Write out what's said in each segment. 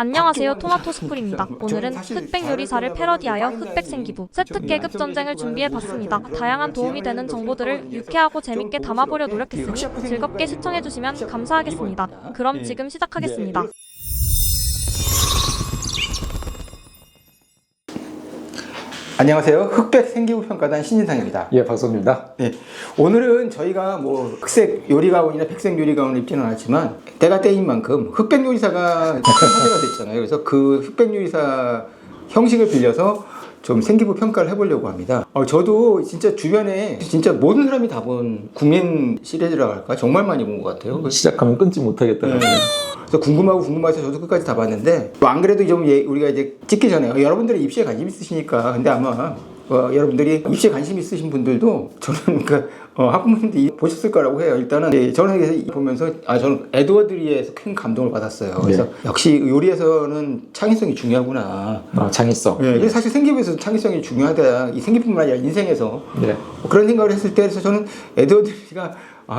안녕하세요, 토마토 스쿨입니다. 오늘은 흑백 요리사를 패러디하여 흑백 생기부 세트 계급 전쟁을 준비해봤습니다. 다양한 도움이 되는 정보들을 유쾌하고 재밌게 담아보려 노력했으니 즐겁게 시청해주시면 감사하겠습니다. 그럼 지금 시작하겠습니다. 안녕하세요. 흑백 생기부 평가단 신진상입니다. 예, 박성입니다. 네, 오늘은 저희가 뭐 흑색 요리가온이나 백색 요리가온을 입지는 않았지만 때가 때인 만큼 흑백 요리사가 화제가 됐잖아요. 그래서 그 흑백 요리사 형식을 빌려서 좀 생기부 평가를 해보려고 합니다. 저도 진짜 주변에 진짜 모든 사람이 다 본 국민 시리즈라고 할까? 정말 많이 본 것 같아요. 시작하면 끊지 못하겠더라고요. 그래서 궁금해서 저도 끝까지 다 봤는데 안 그래도 좀 우리가 이제 찍기 전에 여러분들이 입시에 관심 있으시니까 근데 아마 여러분들이 입시에 관심 있으신 분들도 저는 학부모님들이 보셨을 거라고 해요. 일단은 저는 보면서 저는 에드워드 리에서 큰 감동을 받았어요. 그래서 역시 요리에서는 창의성이 중요하구나. 창의성. 네, 사실 생기부에서 창의성이 중요하다. 이 생기뿐만 아니라 인생에서 그런 생각을 했을 때 그래서 저는 에드워드 리가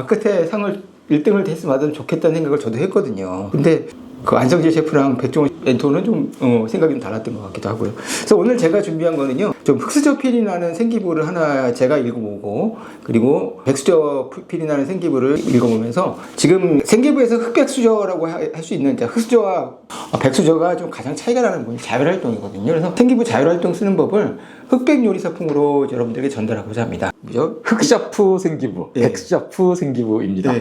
끝에 상을 1등을 했으면 받으면 좋겠다는 생각을 저도 했거든요. 근데 그 안성재 셰프랑 백종원 멘토는 좀 생각이 좀 달랐던 것 같기도 하고요. 그래서 오늘 제가 준비한 거는요, 좀 흑수저 필이라는 생기부를 하나 제가 읽어보고, 그리고 백수저 필이라는 생기부를 읽어보면서 지금 생기부에서 흑백수저라고 할 수 있는 흑수저와 백수저가 좀 가장 차이가 나는 부분이 자율활동이거든요. 그래서 생기부 자율활동 쓰는 법을 흑백 요리사풍으로 여러분들에게 전달하고자 합니다. 그죠? 흑샤프 생기부, 백샤프 생기부입니다.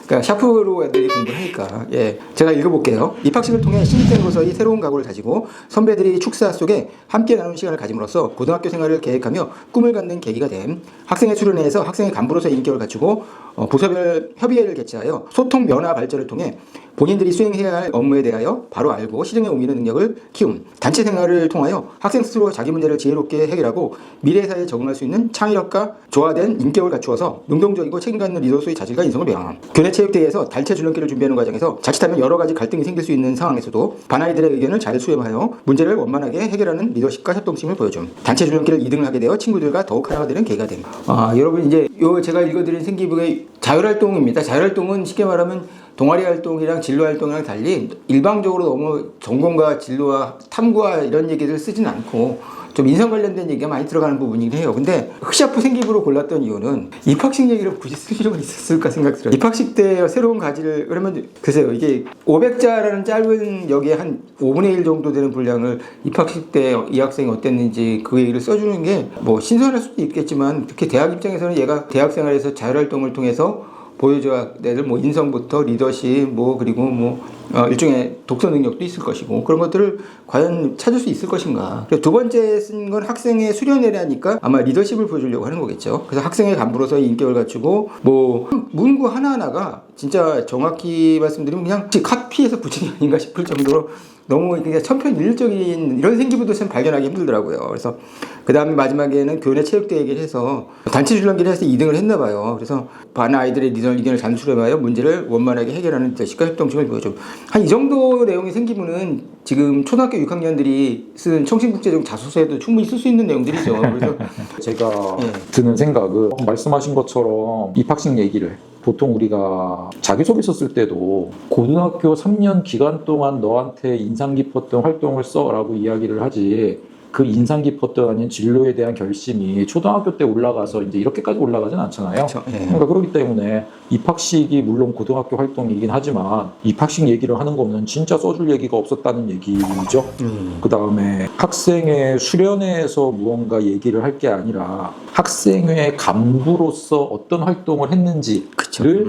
그러니까 샤프로 애들이 공부를 하니까 제가 읽어볼게요. 입학식을 통해 신입생으로서의 새로운 각오를 다지고 선배들이 축사 속에 함께 나눈 시간을 가짐으로써 고등학교 생활을 계획하며 꿈을 갖는 계기가 된 학생의 수련회에서 학생의 간부로서의 인격을 갖추고 부서별 협의회를 개최하여 소통 변화 발전을 통해 본인들이 수행해야 할 업무에 대하여 바로 알고 실행에 옮기는 능력을 키움, 단체 생활을 통하여 학생 스스로 자기 문제를 지혜롭게 해결하고 미래 사회에 적응할 수 있는 창의력과 조화된 인격을 갖추어서 능동적이고 책임감 있는 리더로서의 자질과 인성을 배양함. 교내 체육대회에서 단체 줄넘기를 준비하는 과정에서 자칫하면 여러 가지 갈등이 생길 수 있는 상황에서도 반아이들의 의견을 잘 수렴하여 문제를 원만하게 해결하는 리더십과 협동심을 보여줌. 단체 줄넘기를 2등을 하게 되어 친구들과 더욱 하나가 되는 계기가 됨. 여러분 이제 제가 읽어드린 생기부의 자율활동입니다. 자율활동은 쉽게 말하면 동아리 활동이랑 진로 활동이랑 달리 일방적으로 너무 전공과 진로와 탐구와 이런 얘기를 쓰진 않고 좀 인성 관련된 얘기가 많이 들어가는 부분이긴 해요. 근데 흑샤프 생기부로 골랐던 이유는 입학식 얘기를 굳이 쓸 필요가 있었을까 생각 들어요. 입학식 때 새로운 가지를 그러면 글쎄요, 이게 500자라는 짧은 여기에 한 5분의 1 정도 되는 분량을 입학식 때 이 학생이 어땠는지 그 얘기를 써주는 게 뭐 신선할 수도 있겠지만 특히 대학 입장에서는 얘가 대학 생활에서 자율활동을 통해서 보여줘야 될 인성부터 리더십 그리고 일종의 독서 능력도 있을 것이고 그런 것들을 과연 찾을 수 있을 것인가. 두 번째 쓴 건 학생의 수련회라니까 아마 리더십을 보여주려고 하는 거겠죠. 그래서 학생의 간부로서의 인격을 갖추고 문구 하나하나가 진짜 정확히 말씀드리면 그냥 카피해서 붙인 게 아닌가 싶을 정도로 너무 그냥 천편일률적인 이런 생기부도 참 발견하기 힘들더라고요. 그래서 그 다음에 마지막에는 교내 체육대회 얘기를 해서 단체 줄넘기를 해서 2등을 했나 봐요. 그래서 반 아이들의 의견을 잘 수렴하여 문제를 원만하게 해결하는 리더십과 협동심을 보여줘. 한 이 정도 내용의 생기부는 지금 초등학교 6학년들이 쓴 청신국제적 자소서에도 충분히 쓸 수 있는 내용들이죠. 그래서 제가 드는 생각은 말씀하신 것처럼 입학식 얘기를 보통 우리가 자기소개서 쓸 때도 고등학교 3년 기간 동안 너한테 인상 깊었던 활동을 써라고 이야기를 하지 그 인상 깊었던 아닌 진로에 대한 결심이 초등학교 때 올라가서 이제 이렇게까지 올라가진 않잖아요. 그러니까 그렇기 때문에 입학식이 물론 고등학교 활동이긴 하지만 입학식 얘기를 하는 거는 진짜 써줄 얘기가 없었다는 얘기죠. 그 다음에 학생의 수련회에서 무언가 얘기를 할 게 아니라 학생회 간부로서 어떤 활동을 했는지를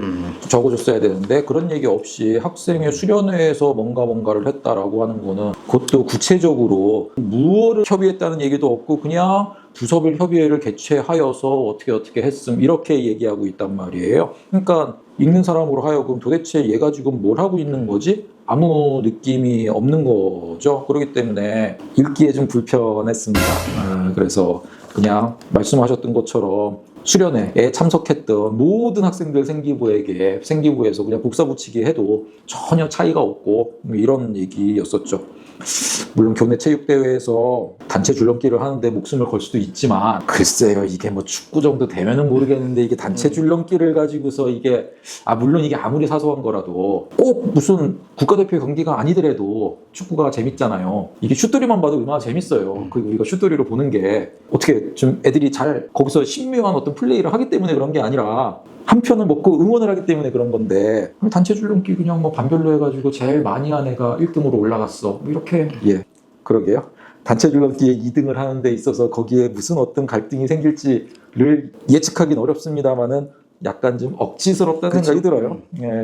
적어줬어야 되는데 그런 얘기 없이 학생회 수련회에서 뭔가를 했다라고 하는 거는 그것도 구체적으로 무엇을 협의했다는 얘기도 없고 그냥 부서별 협의회를 개최하여서 어떻게 했음 이렇게 얘기하고 있단 말이에요. 그러니까 읽는 사람으로 하여금 도대체 얘가 지금 뭘 하고 있는 거지? 아무 느낌이 없는 거죠. 그렇기 때문에 읽기에 좀 불편했습니다. 그래서 그냥 말씀하셨던 것처럼 수련회에 참석했던 모든 학생들 생기부에서 그냥 복사 붙이기 해도 전혀 차이가 없고 이런 얘기였었죠. 물론 교내 체육대회에서 단체 줄넘기를 하는데 목숨을 걸 수도 있지만 글쎄요, 이게 뭐 축구 정도 되면은 모르겠는데 이게 단체 줄넘기를 가지고서 이게 물론 이게 아무리 사소한 거라도 꼭 무슨 국가대표 경기가 아니더라도 축구가 재밌잖아요. 이게 슛돌이만 봐도 얼마나 재밌어요. 그리고 이거 슛돌이로 보는 게 어떻게 좀 애들이 잘 거기서 신묘한 어떤 플레이를 하기 때문에 그런 게 아니라 한 편을 먹고 응원을 하기 때문에 그런 건데 단체 줄넘기 그냥 뭐 반별로 해가지고 제일 많이 한 애가 1등으로 올라갔어 뭐 이렇게 그러게요. 단체 줄넘기에 2등을 하는 데 있어서 거기에 무슨 어떤 갈등이 생길지를 예측하기는 어렵습니다만은 약간 좀 억지스럽다는 생각이 들어요.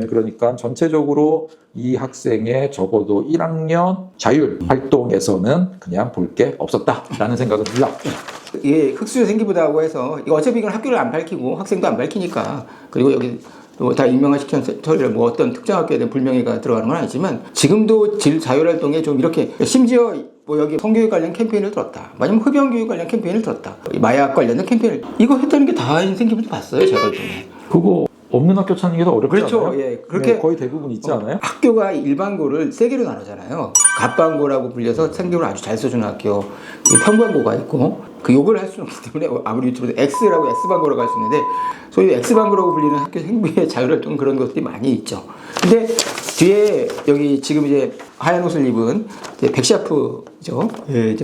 그러니까 전체적으로 이 학생의 적어도 1학년 자율 활동에서는 그냥 볼 게 없었다라는 생각은 듭니다. 이게 흑수저 생기부다고 해서 이거 어차피 이건 학교를 안 밝히고 학생도 안 밝히니까 그리고 여기 다 익명화 시키는 처리를 뭐 어떤 특정 학교에 대한 불명예가 들어가는 건 아니지만 지금도 자율활동에 좀 이렇게 심지어 뭐 여기 성교육 관련 캠페인을 들었다. 아니면 흡연교육 관련 캠페인을 들었다. 마약 관련된 캠페인을 이거 했다는 게 다인 생기부도 봤어요. 자율활동에. 그거 없는 학교 찾는 게 더 어렵지 그렇죠. 않아요? 예, 그렇게 거의 대부분 있지 않아요? 학교가 일반고를 세 개로 나누잖아요. 갑반고라고 불려서 생기부를 아주 잘 써주는 학교, 평반고가 있고 그 욕을 할 수는 없기 때문에 아무리 유튜브에서 X라고 X반고라고 할 수 있는데 소위 X반고라고 불리는 학교 생비의 자율활동 그런 것들이 많이 있죠. 근데 뒤에 여기 지금 이제 하얀 옷을 입은 백샤프죠.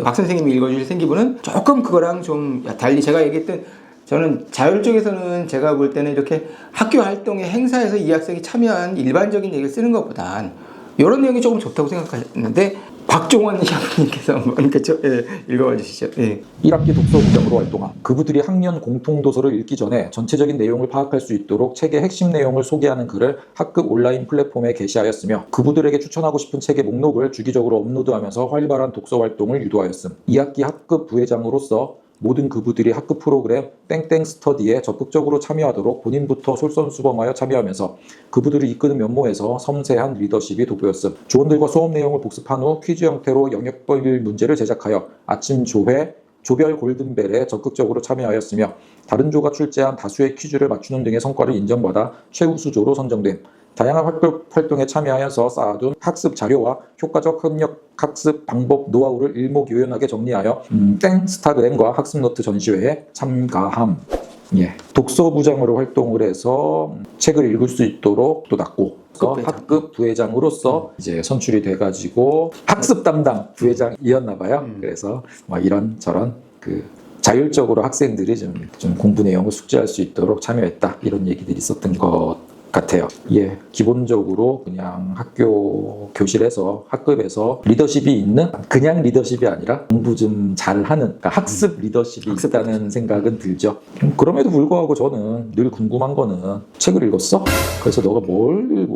박 선생님이 읽어주실 생기부는 조금 그거랑 좀 달리 제가 얘기했던 저는 자율 쪽에서는 제가 볼 때는 이렇게 학교 활동의 행사에서 이 학생이 참여한 일반적인 얘기를 쓰는 것보단 이런 내용이 조금 좋다고 생각했는데 박종원 샤프님께서 한번 읽어봐 주시죠. 1학기 독서부장으로 활동함. 그부들이 학년 공통도서를 읽기 전에 전체적인 내용을 파악할 수 있도록 책의 핵심 내용을 소개하는 글을 학급 온라인 플랫폼에 게시하였으며 그부들에게 추천하고 싶은 책의 목록을 주기적으로 업로드하면서 활발한 독서 활동을 유도하였음. 2학기 학급 부회장으로서 모든 그부들이 학급 프로그램 땡땡 스터디에 적극적으로 참여하도록 본인부터 솔선수범하여 참여하면서 그부들이 이끄는 면모에서 섬세한 리더십이 돋보였음. 조언들과 수업 내용을 복습한 후 퀴즈 형태로 영역별 문제를 제작하여 아침 조별 골든벨에 적극적으로 참여하였으며 다른 조가 출제한 다수의 퀴즈를 맞추는 등의 성과를 인정받아 최우수조로 선정됨. 다양한 활동에 참여하여서 쌓아둔 학습 자료와 효과적 학습 방법 노하우를 일목요연하게 정리하여 스타그램과 학습노트 전시회에 참가함. 독서부장으로 활동을 해서 책을 읽을 수 있도록 또 놨고 학급 부회장으로서 이제 선출이 돼가지고 학습 담당 부회장이었나 봐요. 그래서 이런저런 자율적으로 학생들이 좀 공부 내용을 숙지할 수 있도록 참여했다 이런 얘기들이 있었던 것 같아요. 기본적으로 그냥 학교 교실에서 학급에서 리더십이 있는 그냥 리더십이 아니라 공부 좀 잘하는 그러니까 학습 리더십이 있다는 생각은 들죠. 그럼에도 불구하고 저는 늘 궁금한 거는 책을 읽었어? 그래서 너가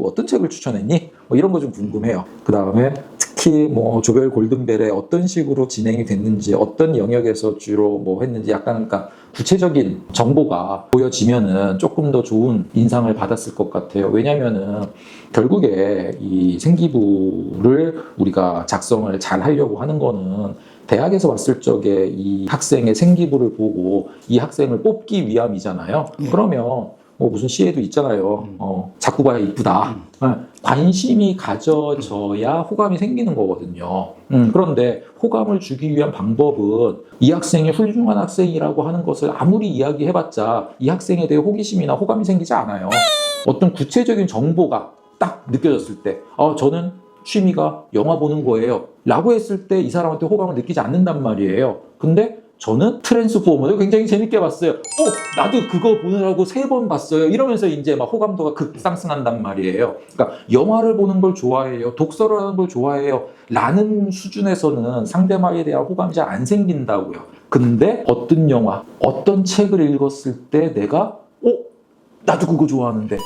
어떤 책을 추천했니? 이런 거 좀 궁금해요. 그 다음에 특히 조별 골든벨에 어떤 식으로 진행이 됐는지 어떤 영역에서 주로 했는지 약간 그러니까 구체적인 정보가 보여지면은 조금 더 좋은 인상을 받았을 것 같아요. 왜냐면은 결국에 이 생기부를 우리가 작성을 잘 하려고 하는 거는 대학에서 왔을 적에 이 학생의 생기부를 보고 이 학생을 뽑기 위함이잖아요. 그러면 무슨 시에도 있잖아요. 자꾸 봐야 이쁘다. 관심이 가져져야 호감이 생기는 거거든요. 그런데 호감을 주기 위한 방법은 이 학생이 훌륭한 학생이라고 하는 것을 아무리 이야기해봤자 이 학생에 대해 호기심이나 호감이 생기지 않아요. 어떤 구체적인 정보가 딱 느껴졌을 때 저는 취미가 영화 보는 거예요 라고 했을 때 이 사람한테 호감을 느끼지 않는단 말이에요. 근데 저는 트랜스포머를 굉장히 재밌게 봤어요. 나도 그거 보느라고 3번 봤어요. 이러면서 이제 막 호감도가 급상승한단 말이에요. 그러니까 영화를 보는 걸 좋아해요. 독서를 하는 걸 좋아해요. 라는 수준에서는 상대방에 대한 호감이 잘 안 생긴다고요. 근데 어떤 영화, 어떤 책을 읽었을 때 내가 나도 그거 좋아하는데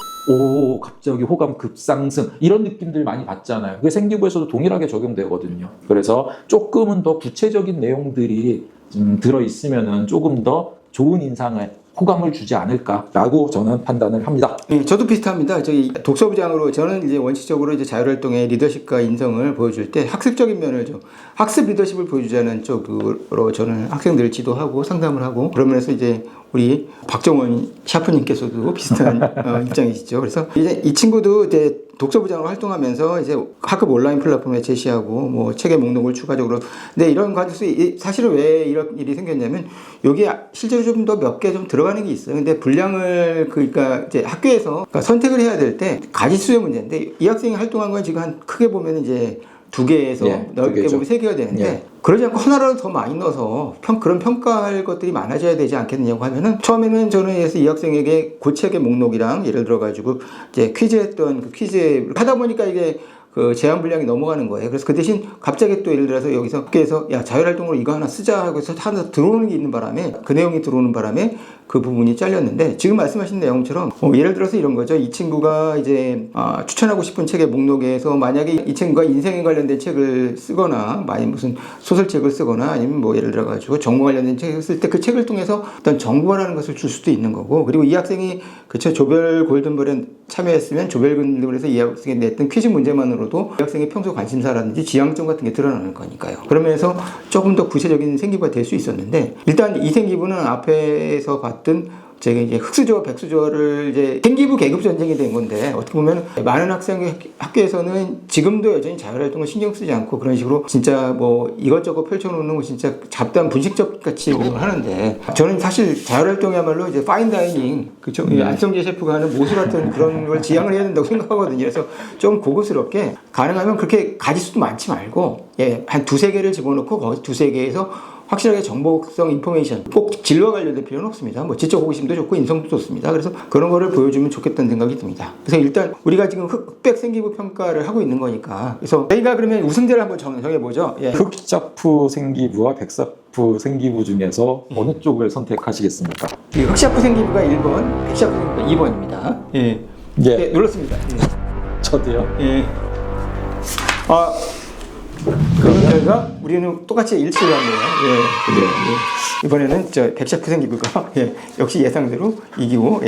갑자기 호감 급상승 이런 느낌들 많이 받잖아요. 그게 생기부에서도 동일하게 적용되거든요. 그래서 조금은 더 구체적인 내용들이 들어있으면 조금 더 좋은 인상을 호감을 주지 않을까라고 저는 판단을 합니다. 저도 비슷합니다. 저희 독서부장으로 저는 이제 원칙적으로 이제 자율활동의 리더십과 인성을 보여줄 때 학습적인 면을 좀 학습 리더십을 보여주자는 쪽으로 저는 학생들을 지도하고 상담을 하고 그러면서 이제 우리 박정원 샤프님께서도 비슷한 입장이시죠. 그래서 이제 이 친구도 이제 독서부장으로 활동하면서 이제 학급 온라인 플랫폼에 제시하고 뭐 책의 목록을 추가적으로. 근데 이런 과정에서 사실은 왜 이런 일이 생겼냐면 여기 실제로 좀 더 몇 개 좀 들어가는 게 있어요. 근데 분량을 그러니까 이제 학교에서 그러니까 선택을 해야 될 때 가지수의 문제인데 이 학생이 활동한 건 지금 한 크게 보면 이제 2개에서 예, 넓게 2개죠. 보면 3개가 되는데 예. 그러지 않고 하나라도 더 많이 넣어서 그런 평가할 것들이 많아져야 되지 않겠느냐고 하면은 처음에는 저는 그래서 이 학생에게 그 책의 목록이랑 예를 들어 가지고 이제 퀴즈했던 그 퀴즈 하다 보니까 이게 그 제한 분량이 넘어가는 거예요. 그래서 그 대신 갑자기 또 예를 들어서 여기서 학교에서 야 자율활동으로 이거 하나 쓰자 하고 해서 하나 들어오는 게 있는 바람에 그 내용이 들어오는 바람에 그 부분이 잘렸는데 지금 말씀하신 내용처럼 예를 들어서 이런 거죠. 이 친구가 이제 추천하고 싶은 책의 목록에서 만약에 이 친구가 인생에 관련된 책을 쓰거나 많이 무슨 소설책을 쓰거나 아니면 뭐 예를 들어 가지고 정보 관련된 책을 쓸 때 그 책을 통해서 어떤 정보라는 것을 줄 수도 있는 거고 그리고 이 학생이 그쵸 조별 골든벨에 참여했으면 조별 골든벨에서 이 학생이 냈던 퀴즈 문제만으로도 이 학생의 평소 관심사라든지 지향점 같은 게 드러나는 거니까요. 그러면서 조금 더 구체적인 생기부가 될 수 있었는데 일단 이 생기부는 앞에서 봤던 제가 이제 흑수저, 백수저를 이제 생기부 계급 전쟁이 된 건데 어떻게 보면 많은 학교에서는 지금도 여전히 자율활동을 신경 쓰지 않고 그런 식으로 진짜 뭐 이것저것 펼쳐놓는 거 진짜 잡다한 분식적 같이 운영을 하는데 저는 사실 자율활동이야말로 이제 파인다이닝 그쵸 안성재 셰프가 하는 모수 같은 그런 걸 지향을 해야 된다고 생각하거든요. 그래서 좀 고급스럽게 가능하면 그렇게 가지수도 많지 말고 한 2-3개를 집어넣고 거기 2-3개에서 확실하게 정보성 인포메이션 꼭 진로와 관련된 필요는 없습니다. 뭐 지적 호기심도 좋고 인성도 좋습니다. 그래서 그런 거를 보여주면 좋겠다는 생각이 듭니다. 그래서 일단 우리가 지금 흑백 생기부 평가를 하고 있는 거니까 그래서 저희가 그러면 우승자를 한번 정해보죠. 예. 흑샤프 생기부와 백샤프 생기부 중에서 어느 쪽을 선택하시겠습니까? 이 흑샤프 생기부가 1번, 백샤프 생기부가 2번입니다. 예. 예. 네, 눌렀습니다. 예. 저도요. 예. 그런 결과 우리는 똑같이 일치를 하네요. 예. 예. 이번에는 백샤프 생기부가 역시 예상대로 이기고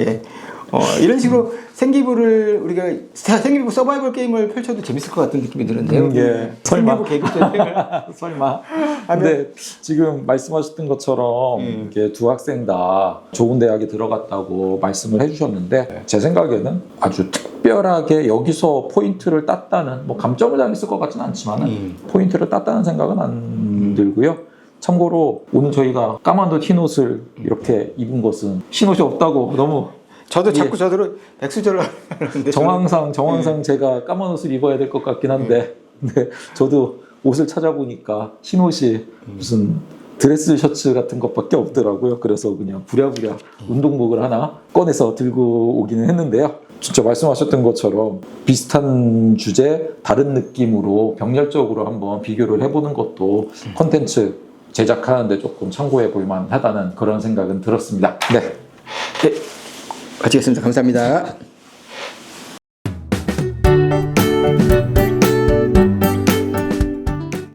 이런 식으로 생기부를 우리가 생기부 서바이벌 게임을 펼쳐도 재밌을 것 같은 느낌이 드는데요. 예. 설마. 생기부 계급 전쟁을 설마. 근데 지금 말씀하셨던 것처럼 이렇게 두 학생 다 좋은 대학에 들어갔다고 말씀을 해주셨는데 제 생각에는 아주 특별하게 여기서 포인트를 땄다는 뭐 감점을 당했을 것 같지는 않지만 포인트를 땄다는 생각은 안 들고요. 참고로 오늘 저희가 까만도 흰옷을 이렇게 입은 것은 흰옷이 없다고 너무 저도 자꾸 저대로 백수저를 하는데 정황상 제가 까만 옷을 입어야 될 것 같긴 한데 근데 저도 옷을 찾아보니까 흰옷이 무슨 드레스 셔츠 같은 것밖에 없더라고요. 그래서 그냥 부랴부랴 운동복을 하나 꺼내서 들고 오기는 했는데요. 진짜 말씀하셨던 것처럼 비슷한 주제 다른 느낌으로 병렬적으로 한번 비교를 해보는 것도 콘텐츠 제작하는데 조금 참고해 볼 만하다는 그런 생각은 들었습니다. 네. 마치겠습니다. 감사합니다.